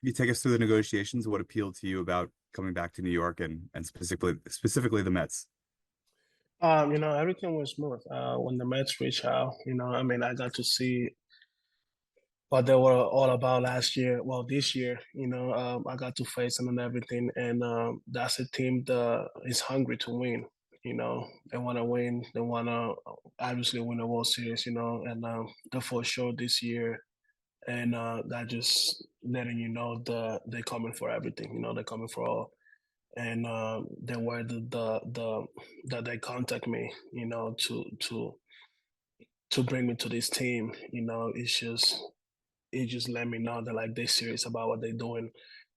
you take us through the negotiations? What appealed to you about coming back to New York and specifically the Mets? Everything was smooth. When the Mets reached out, I mean, I got to see what they were all about last year. Well, this year, I got to face them and everything, and that's a team that is hungry to win. They want to win. They want to obviously win the World Series. And they're for sure this year. And that just letting you know they're coming for everything. They're coming for all. And the way that they contact me, to bring me to this team, it just let me know that like they're serious about what they're doing,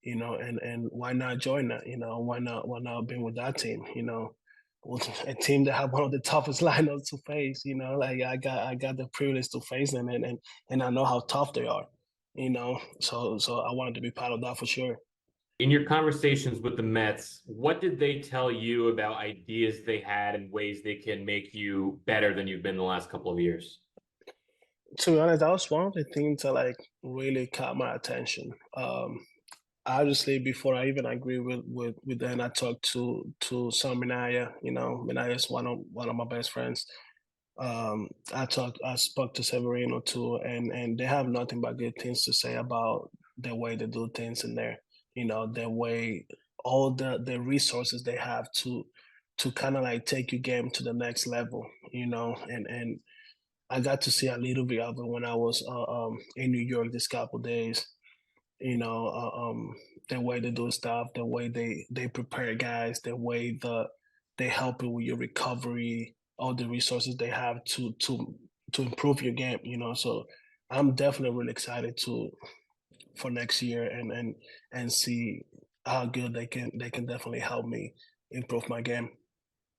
and why not join that, why not be with that team, with a team that have one of the toughest lineups to face, like I got the privilege to face them, and I know how tough they are, so I wanted to be part of that for sure. In your conversations with the Mets, what did they tell you about ideas they had and ways they can make you better than you've been the last couple of years? To be honest, that was one of the things that like really caught my attention. Obviously, before I even agree with them, I talked to Sean Manaea. Manaea is one of my best friends. I spoke to Severino too, and they have nothing but good things to say about the way they do things in there. The way all the resources they have to kind of like take your game to the next level. And I got to see a little bit of it when I was in New York this couple days. The way they do stuff, the way they prepare guys, the way they help you with your recovery, all the resources they have to improve your game. So I'm definitely really excited to for next year and see how good they can definitely help me improve my game.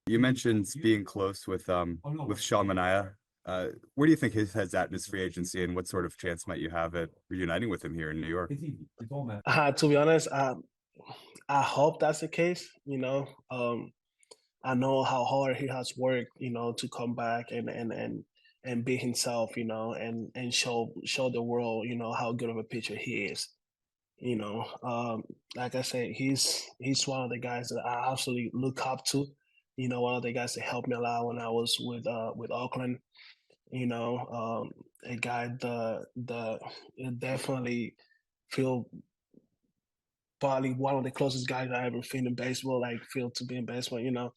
You mentioned being close with Sean Manaea. Where do you think his head's at in his free agency, and what sort of chance might you have at reuniting with him here in New York? To be honest, I hope that's the case. I know how hard he has worked, to come back and be himself, and show the world, how good of a pitcher he is. Like I said, he's one of the guys that I absolutely look up to. One of the guys that helped me a lot when I was with Oakland. A guy that definitely feel probably one of the closest guys I ever seen in baseball, like feel to be in baseball.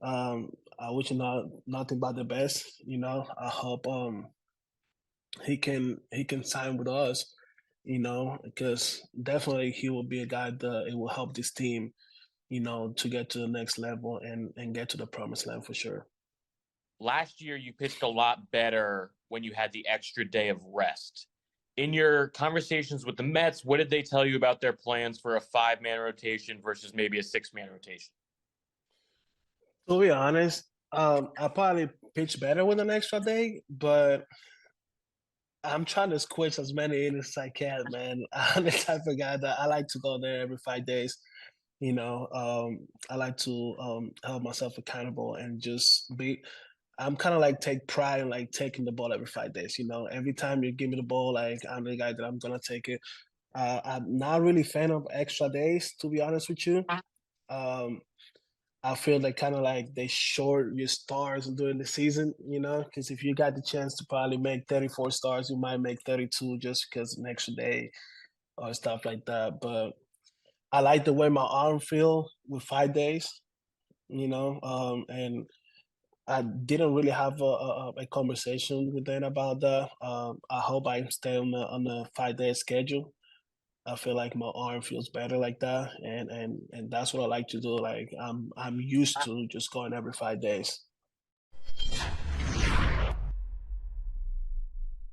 I wish him nothing but the best. I hope he can sign with us. Because definitely he will be a guy that it will help this team. To get to the next level and get to the promised land for sure. Last year, you pitched a lot better when you had the extra day of rest. In your conversations with the Mets, what did they tell you about their plans for a five-man rotation versus maybe a six-man rotation? To be honest, I probably pitch better with an extra day, but I'm trying to squish as many innings as I can, man. I'm the type of guy that I like to go there every 5 days. I like to hold myself accountable and just be. I'm kind of like take pride in like taking the ball every 5 days. Every time you give me the ball, like I'm the guy that I'm gonna take it. I'm not really fan of extra days, to be honest with you. Um, I feel like kind of like they short your stars during the season, because if you got the chance to probably make 34 stars, you might make 32 just because an extra day or stuff like that. But I like the way my arm feel with 5 days, and I didn't really have a conversation with them about that. I hope I stay on the 5 day schedule. I feel like my arm feels better like that, and that's what I like to do. Like I'm used to just going every 5 days.